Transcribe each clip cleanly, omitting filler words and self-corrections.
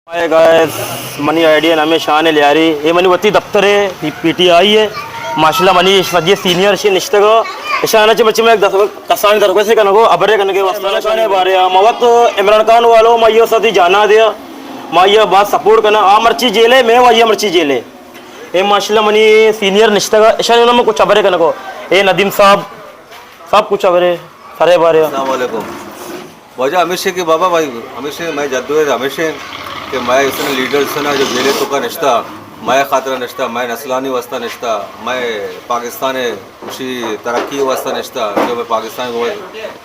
Hi guys, money idea नाम है शान लियारी ये मनी वती दफ्तर है पीटीआई है माशाल्लाह मनी फजी सीनियर शे निश्तगो शानाचे बच्चे में कसानी तरफ से कनको अबरे कनके वास्ता शाने बारे मवत इमरान खान वालो मायो सदी जाना दिया माया बात सपोर्ट करना आ मर्ची जेले मैं वाया मर्ची जेले ये माशाल्लाह मनी सीनियर निश्तगा शाने में कुछ अबरे कनको ए नदीम साहब सब कुछ अबरे सारे बारे अस्सलाम वालेकुम वजह हमेशा के बाबा भाई हमेशा मैं जद्दोजहद हमेशा कि मैं इसने लीडर से ना जो जेले तो का निश्ता मैं खातरा निश्ता मैं नस्लानी वास्ता निश्ता मैं पाकिस्तान उसी तरक्की वास्ता निश्ता जो मैं पाकिस्तान वो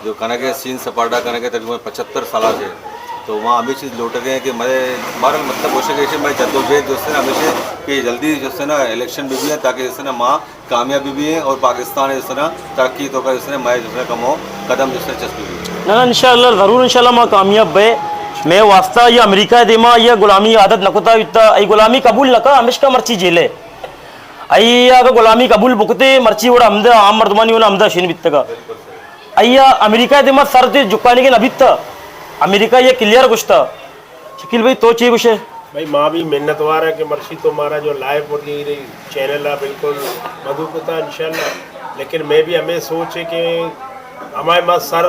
जो कनके सीन सपाटा कनके तकरीबन 75 साल से तो वहाँ हमें चीज़ लौट गए कि मैं बार मतलब कोशिश मैं जद्दोजहद जो है हमेशा कि जल्दी जो है ना इलेक्शन भी है ताकि जैसे ना माँ कामयाबी भी है और पाकिस्तान जैसे ना तरक्की तो का जैसे मैं जो है कमो कदम जैसे चस्पी भी ना इंशाल्लाह ज़रूर इंशाल्लाह माँ कामयाब है मैं वास्ता ये अमेरिका दिमा ये गुलामी आदत नकुता इतना आई गुलामी कबूल नका हमेशा मर्ची जेले अय्या का गुलामी कबूल बुकते मर्ची वड़ा हमदे आम मर्दमानी वना हमदा शिन बित्तगा अय्या अमेरिका दिमा सर ते झुकाने के नबित अमेरिका ये क्लियर कुछ था शकील भाई तो चाहिए कुछ भाई माँ भी मेहनतवार है कि मर्शी तो हमारा जो लाइव और ये चैनल है बिल्कुल मधुपुता इंशाल्लाह लेकिन मैं भी हमें सोच है कि हमारे माँ सर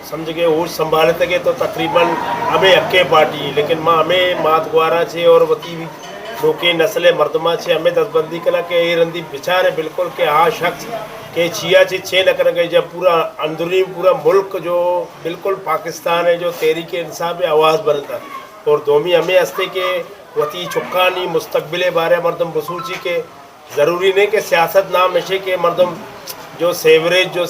समझ के होश संभाले तके तो तकरीबन हमें अक्के पार्टी लेकिन माँ हमें मात गुआरा छे और वती लोके नस्ले मर्दमा छे हमें दसबंदी कला के ये रंदी बिचारे बिल्कुल के हाँ शख्स के छिया छे छे न कर गए जब पूरा अंदरूनी पूरा मुल्क जो बिल्कुल पाकिस्तान है जो तहरीक इंसाफ आवाज़ बनता और दोमी हमें हंसते के वती चुक्कानी मुस्तकबिल बारे मर्दम बसूची के ज़रूरी नहीं कि सियासत नाम ऐसे के मर्दम जो सेवरेज जो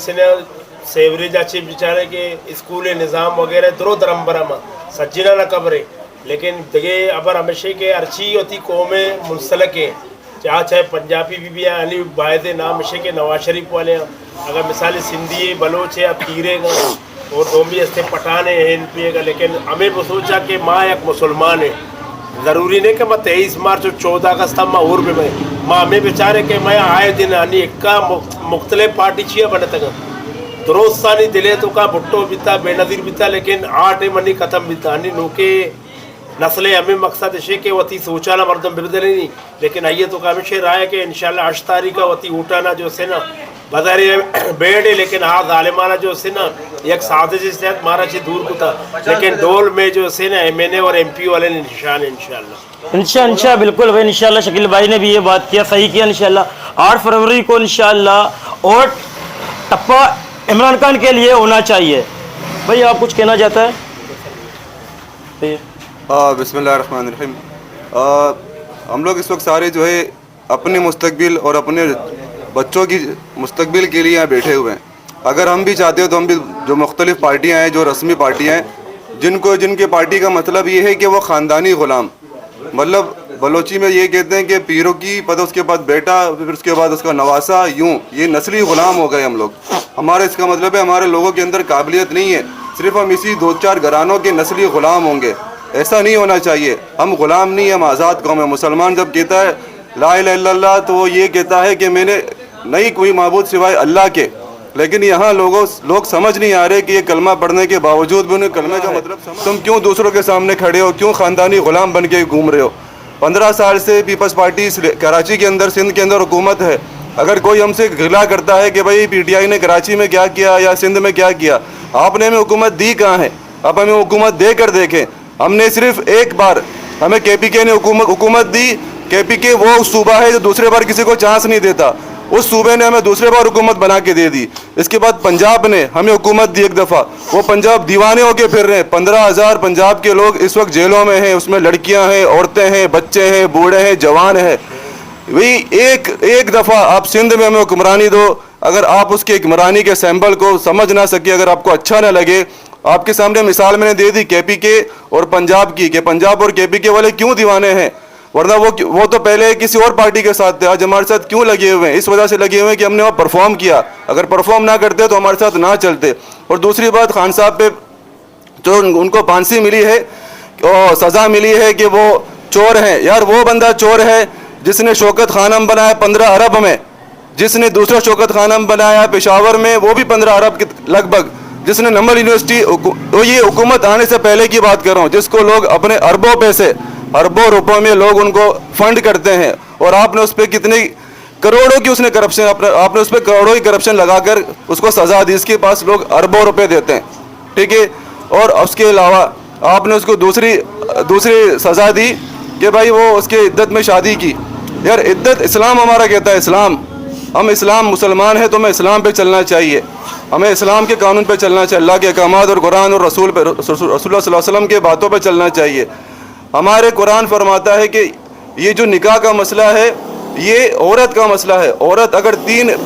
सेवरेज अच्छे बेचारे के स्कूल निज़ाम वगैरह दरो दरम बरम सज्जना न कबरे लेकिन दगे अबर हमेशा के अर्ची होती कौमें मुंसलक है चाहे पंजाबी भी है अली बायद नाम हमेशा के नवाज शरीफ वाले अगर मिसाल सिंधी बलोच है अब तीरे और दोमी हंसते पठान है एन पी का लेकिन हमें वो सोचा कि माँ एक मुसलमान है ज़रूरी नहीं कि मैं 23 मार्च और 14 अगस्त माँ और भी मैं माँ हमें बेचारे के मैं आए दिन आनी इक्का मुख्तलिफ पार्टी छिया बने तक दुरुस्तानी दिले तो का भुट्टो बिता बेनज़ीर बिता लेकिन आठ मनी ख़त्म बिता नहीं नोके नस्लें हमें मकसद इसे के वती सोचाना मर्दम बिरदले नहीं लेकिन आइए तो का हमेशा राय के इंशाल्लाह 8 तारीख का वती उठाना जो से ना बजारे बेड है लेकिन हाँ जालिमाना जो से ना एक साजिश से मारा से दूर को था लेकिन डोल में जो से ना MNA और MP वाले निशान इंशाल्लाह बिल्कुल भाई इंशाल्लाह शकील भाई ने भी ये बात किया सही किया इंशाल्लाह 8 फरवरी को इंशाल्लाह और टप्पा इमरान खान के लिए होना चाहिए भाई आप कुछ कहना चाहता है बिस्मिल्लाहिर्रहमानिर्रहीम हम लोग इस वक्त सारे जो है अपने मुस्तकबिल और अपने बच्चों की मुस्तकबिल के लिए यहाँ बैठे हुए हैं अगर हम भी चाहते हो तो हम भी जो मुख्तलिफ़ पार्टियाँ हैं जो रस्मी पार्टियाँ हैं जिनके पार्टी का मतलब ये है कि वो ख़ानदानी ग़ुलाम मतलब बलोची में ये कहते हैं कि पीरों की पता उसके बाद बेटा फिर उसके बाद उसका नवासा यूँ ये नस्ली ग़ुलाम हो गए हम लोग हमारे इसका मतलब है हमारे लोगों के अंदर काबिलियत नहीं है सिर्फ हम इसी 2-4 घरानों के नस्ली ग़ुलाम होंगे ऐसा नहीं होना चाहिए हम ग़ुलाम नहीं हम आज़ाद कौम है मुसलमान जब कहता है ला इलाहा इल्लल्लाह तो वो ये कहता है कि मैंने नहीं कोई माबूद सिवाय अल्लाह के लेकिन यहाँ लोग समझ नहीं आ रहे कि ये कलमा पढ़ने के बावजूद भी उन्हें कलमे का मतलब तुम क्यों दूसरों के सामने खड़े हो क्यों ख़ानदानी ग़ुलाम बन के घूम रहे हो 15 साल से पीपल्स पार्टी कराची के अंदर सिंध के अंदर हुकूमत है अगर कोई हमसे गिला करता है कि भाई PTI ने कराची में क्या किया या सिंध में क्या किया आपने हमें हुकूमत दी कहाँ है अब हमें हुकूमत दे कर देखें हमने सिर्फ एक बार हमें KPK ने हुकूमत दी KPK वो सूबा है जो दूसरे बार किसी को चांस नहीं देता उस सूबे ने हमें दूसरे बार हुकूमत बना के दे दी इसके बाद पंजाब ने हमें हुकूमत दी एक दफ़ा वो पंजाब दीवाने होके फिर रहे हैं 15,000 पंजाब के लोग इस वक्त जेलों में हैं उसमें लड़कियां हैं औरतें हैं बच्चे हैं बूढ़े हैं जवान हैं वही एक दफ़ा आप सिंध में हमें हुक्मरानी दो अगर आप उसके हुक्मरानी के सैंपल को समझ ना सके अगर आपको अच्छा ना लगे आपके सामने मिसाल मैंने दे दी KPK और पंजाब की कि पंजाब और KPK वाले क्यों दीवाने हैं वरना वो तो पहले किसी और पार्टी के साथ थे आज हमारे साथ क्यों लगे हुए हैं इस वजह से लगे हुए हैं कि हमने वहाँ परफॉर्म किया अगर परफॉर्म ना करते तो हमारे साथ ना चलते और दूसरी बात खान साहब पे जो उनको फांसी मिली है और सज़ा मिली है कि वो चोर हैं यार वो बंदा चोर है जिसने शौकत खानम बनाया 15 अरब में जिसने दूसरा शौकत खानम बनाया पेशावर में वो भी 15 अरब के लगभग जिसने नंबर यूनिवर्सिटी तो ये हुकूमत आने से पहले की बात कर रहा हूँ जिसको लोग अपने अरबों पैसे अरबों रुपयों में लोग उनको फंड करते हैं, और आपने उस पर कितनी करोड़ों की उसने करप्शन, आपने उस पर करोड़ों की करप्शन लगाकर उसको सज़ा दी। इसके पास लोग अरबों रुपए देते हैं, ठीक है। और उसके अलावा आपने उसको दूसरी सज़ा दी कि भाई वो उसके इद्दत में शादी की। यार इद्दत इस्लाम हमारा कहता है, इस्लाम, हम इस्लाम मुसलमान हैं तो हमें इस्लाम पे चलना चाहिए, हमें इस्लाम के कानून पे चलना चाहिए, अल्लाह के अहकामात और कुरान और रसूल सल्लल्लाहु अलैहि वसल्लम के बातों पे चलना चाहिए। हमारे कुरान फरमाता है कि ये जो निकाह का मसला है ये औरत का मसला है। औरत अगर तीन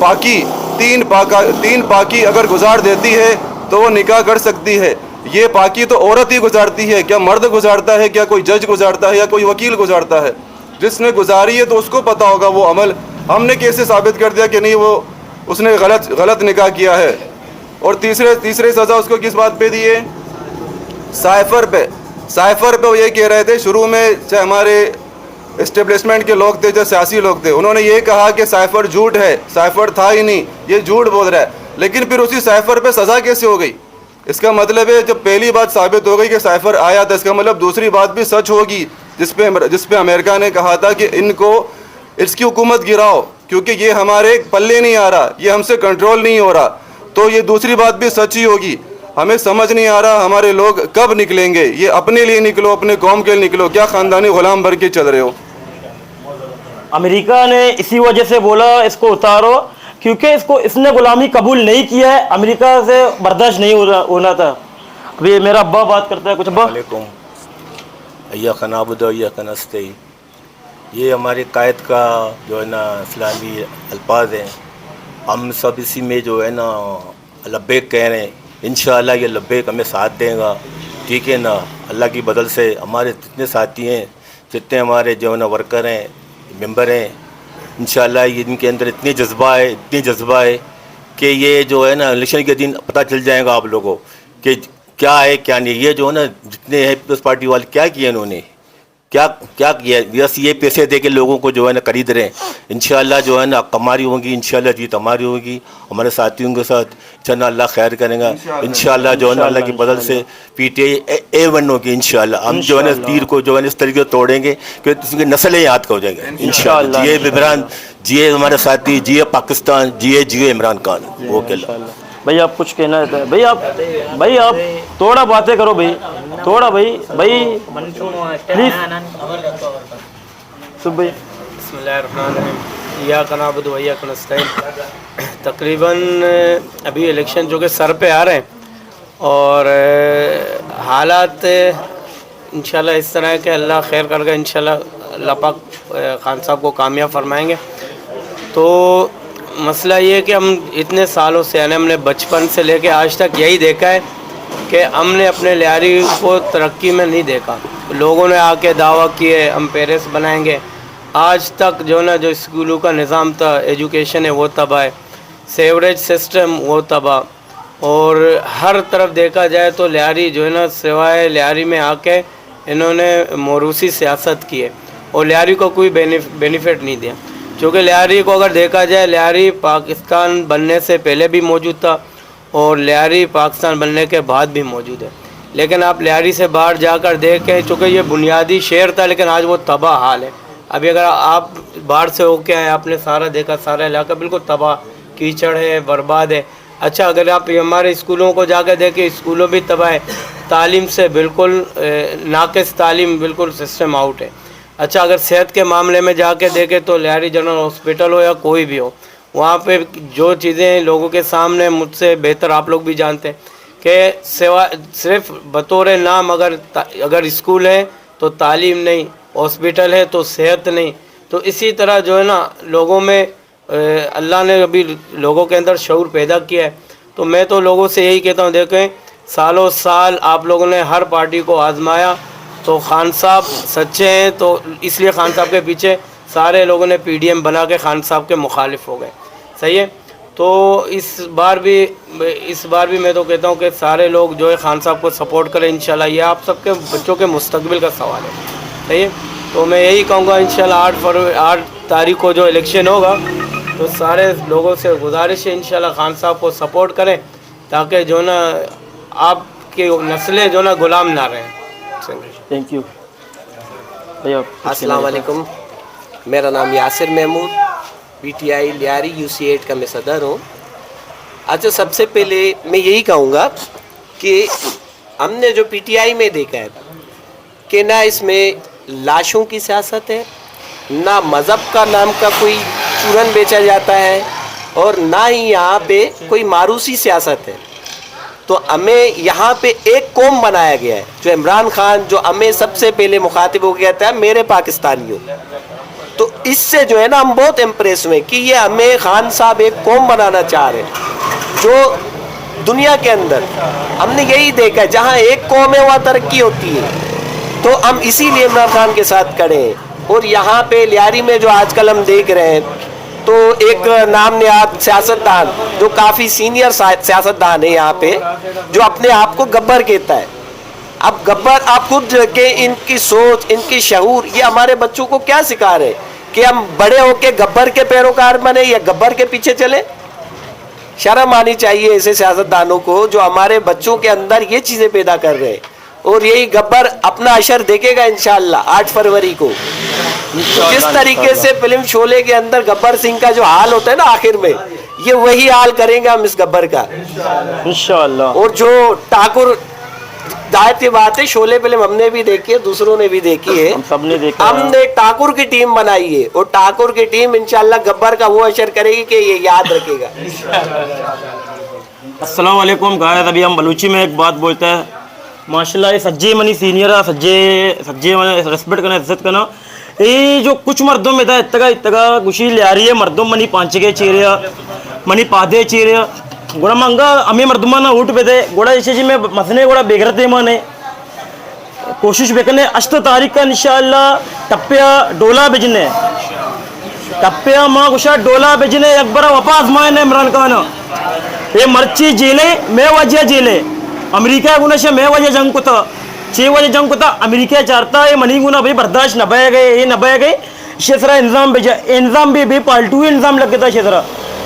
पाकी अगर गुजार देती है तो वो निकाह कर सकती है। ये पाकी तो औरत ही गुजारती है, क्या मर्द गुजारता है, क्या कोई जज गुजारता है या कोई वकील गुजारता है? जिसने गुजारी है तो उसको पता होगा वो अमल। हमने कैसे साबित कर दिया कि नहीं वो उसने गलत निकाह किया है? और तीसरे सज़ा उसको किस बात पे दी है? साइफर पे वो ये कह रहे थे शुरू में, चाहे हमारे इस्टेब्लिशमेंट के लोग थे, जो सियासी लोग थे, उन्होंने ये कहा कि साइफर झूठ है, साइफर था ही नहीं, ये झूठ बोल रहा है। लेकिन फिर उसी साइफर पे सज़ा कैसे हो गई? इसका मतलब है जब पहली बात साबित हो गई कि साइफर आया था, इसका मतलब दूसरी बात भी सच होगी, जिसपे अमेरिका ने कहा था कि इसकी हुकूमत गिराओ क्योंकि ये हमारे पल्ले नहीं आ रहा, ये हमसे कंट्रोल नहीं हो रहा, तो ये दूसरी बात भी सच ही होगी। हमें समझ नहीं आ रहा हमारे लोग कब निकलेंगे। ये अपने लिए निकलो, अपने कौम के लिए निकलो, क्या ख़ानदानी ग़ुलाम बन के चल रहे हो? अमेरिका ने इसी वजह से बोला इसको उतारो, क्योंकि इसने गुलामी कबूल नहीं किया है, अमेरिका से बर्दाश्त नहीं होना था। अभी मेरा अब्बा बात करता है, कुछ अब्बा। ये हमारे कायद का जो है ना इस्लामी अल्फाज हैं, हम सब इसी में जो है ना लब्बैक कह रहे हैं। इंशाअल्लाह ये लब्बैक हमें साथ देगा, ठीक है ना। अल्लाह की बदल से हमारे जितने साथी हैं, जितने हमारे जो है ना वर्कर हैं, मेंबर हैं, इंशाअल्लाह ये इनके अंदर इतनी जज्बा है कि ये जो है ना इलेक्शन के दिन पता चल जाएगा आप लोगों कि क्या है क्या नहीं। ये जो है ना जितने हैं पीपल्स पार्टी वाले क्या किया इन्होंने, क्या किया, बस ये पैसे दे के लोगों को जो है ना खरीद रहे हैं। इंशाअल्लाह जो है ना हमारी होगी, इंशाअल्लाह जीत हमारी होगी, हमारे साथियों के साथ इंशाअल्लाह अल्लाह खैर करेगा। इंशाअल्लाह जो है ना अल्लाह की बदल से पीटीआई A1 होगी इंशाअल्लाह। हम जो है ना तीर को जो है ना इस तरीके से तोड़ेंगे कि उसकी नस्लें याद हो जाएंगे इंशाअल्लाह। जिए इमरान, जिए हमारे साथी, जिए पाकिस्तान, जिए इमरान खान। ओके भाई आप कुछ कहना है? भाई आप थोड़ा बातें करो भाई, थोड़ा भाई प्लीज सुब भाई। बिस्मिल्लाहिर्रहमानिर्रहीम। या कनाबुद व इय्याका नस्तईन। तकरीबन अभी इलेक्शन जो कि सर पे आ रहे हैं और हालात इंशाल्लाह इस तरह है कि अल्लाह खैर करके इंशाल्लाह अल्लाह पाक खान साहब को कामयाब फरमाएंगे। तो मसला ये है कि हम इतने सालों से, यानी हमने बचपन से लेके आज तक यही देखा है कि हमने अपने लियारी को तरक्की में नहीं देखा। लोगों ने आके दावा किए हम पेरिस बनाएंगे, आज तक जो ना जो स्कूलों का निज़ाम था, एजुकेशन है वो तबाह है, सेवरेज सिस्टम वो तबाह, और हर तरफ देखा जाए तो लियारी जो है ना सिवाय लियारी में आके इन्होंने मोरूसी सियासत की है और लियारी को कोई बेनिफिट नहीं दिया। क्योंकि लियारी को अगर देखा जाए, लियारी पाकिस्तान बनने से पहले भी मौजूद था और लियारी पाकिस्तान बनने के बाद भी मौजूद है। लेकिन आप लियारी से बाहर जाकर देखें, चूँकि ये बुनियादी शहर था लेकिन आज वो तबाह हाल है। अभी अगर आप बाहर से होके आए, आपने सारा देखा, सारा इलाका बिल्कुल तबाह, कीचड़ है, बर्बाद है। अच्छा, अगर आप हमारे स्कूलों को जाकर देखें, स्कूलों भी तबाह है, तालीम से बिल्कुल नाक़िस तालीम, बिल्कुल सिस्टम आउट है। अच्छा, अगर सेहत के मामले में जाके देखें तो लियारी जनरल हॉस्पिटल हो या कोई भी हो, वहाँ पे जो चीज़ें लोगों के सामने, मुझसे बेहतर आप लोग भी जानते हैं कि सिर्फ बतौर नाम अगर स्कूल है तो तालीम नहीं, हॉस्पिटल है तो सेहत नहीं। तो इसी तरह जो है ना लोगों में अल्लाह ने अभी लोगों के अंदर शऊर पैदा किया है। तो मैं तो लोगों से यही कहता हूँ, देखें सालों साल आप लोगों ने हर पार्टी को आजमाया, तो खान साहब सच्चे हैं तो इसलिए खान साहब के पीछे सारे लोगों ने PDM बना के खान साहब के मुखालिफ हो गए, सही है। तो इस बार भी मैं तो कहता हूँ कि सारे लोग जो है खान साहब को सपोर्ट करें इंशाल्लाह। ये आप सबके बच्चों के मुस्तकबिल का सवाल है, सही है। तो मैं यही कहूँगा इंशाल्लाह 8 तारीख को जो इलेक्शन होगा तो सारे लोगों से गुजारिश है इंशाल्लाह खान साहब को सपोर्ट करें, ताकि जो ना आपकी नस्लें जो ना गुलाम ना रहें। Thank you. भैया अस्सलाम वालेकुम, मेरा नाम यासिर महमूद, पीटीआई लियारी UC8 का मैं सदर हूँ। अच्छा, सबसे पहले मैं यही कहूँगा कि हमने जो पीटीआई में देखा है कि ना इसमें लाशों की सियासत है, ना मज़हब का नाम का कोई चूरन बेचा जाता है, और ना ही यहाँ पे कोई मारूसी सियासत है। तो हमें यहाँ पे एक कौम बनाया गया है, जो इमरान खान जो हमें सबसे पहले मुखातिब हो गया था, मेरे पाकिस्तानियों। तो इससे जो है ना हम बहुत इम्प्रेस हुए कि ये हमें खान साहब एक कौम बनाना चाह रहे हैं, जो दुनिया के अंदर हमने यही देखा है जहाँ एक कौम है वहाँ तरक्की होती है। तो हम इसीलिए इमरान खान के साथ खड़े हैं। और यहाँ पे लियारी में जो आजकल हम देख रहे हैं, तो एक नाम नहाद सियासतदान जो काफ़ी सीनियर सियासतदान है यहाँ पे, जो अपने आप को गब्बर कहता है। अब गब्बर, आप खुद के इनकी सोच, इनकी शऊर, ये हमारे बच्चों को क्या सिखा रहे कि हम बड़े होके गब्बर के पैरोकार बने या गब्बर के पीछे चले? शर्म आनी चाहिए ऐसे सियासतदानों को जो हमारे बच्चों के अंदर ये चीज़ें पैदा कर रहे हैं। और यही गब्बर अपना अशर देखेगा इंशाअल्लाह 8 फरवरी को। जिस तरीके से फिल्म शोले के अंदर गब्बर सिंह का जो हाल होता है ना आखिर में, ये वही हाल करेंगे हम इस गब्बर का इंशाअल्लाह। और जो ठाकुर, जाहिर सी बात है, शोले फिल्म हमने भी देखी है, दूसरों ने भी देखी है, हम सबने देखा। हमने ठाकुर की टीम बनाई है, और ठाकुर की टीम इंशाअल्लाह गब्बर का वो असर करेगी कि ये याद रखेगा। अस्सलाम वालेकुम गायस, अभी हम बलूची में एक बात बोलते हैं। माशाल्लाह ये सज्जे मनी सीनियर सज्जे मनी रेस्पेक्ट करना, इज्जत करना। ये जो कुछ मर्दों में था इतगा गुशी लियारी है मर्दों मनी पांचगे चीरिया मनी पादे चीरिया गोड़ा मंगा अमी मर्दुमाना ऊट पे थे गोड़ा इसे जी में मसने गोड़ा बेगरते माने कोशिश बेकने 8 तारीख का इंशाअल्लाह टप्पिया डोला बेजने टप्पिया माँ गुशा डोला बेजने अकबर वापस मायने इमरान खान ये मर्ची जेले मैं वजह जेले अमेरिका गुना से मैं वजह जंग को था 6 वजह जंग को था अमेरिका चाहता है मनी गुना भाई बर्दाश्त न बह गए ये न बह गए शेसरा इंजाम भी पाल्टू इंजाम लग गया शेसरा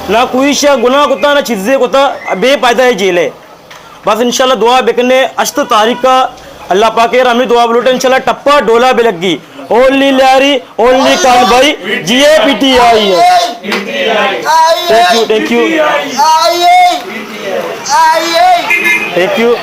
ना कोई शा गुना कोता ना चीज़ें कोता बे पैदा है जेले बस इंशाल्लाह दुआ बेकने 8 तारीख का अल्लाह पाके रामी दुआ बोलते इंशाल्लाह टप्पा डोला पे लगी ओनली लियारी ओनली कान भाई जीए पीटीआई है थैंक यू थैंक यू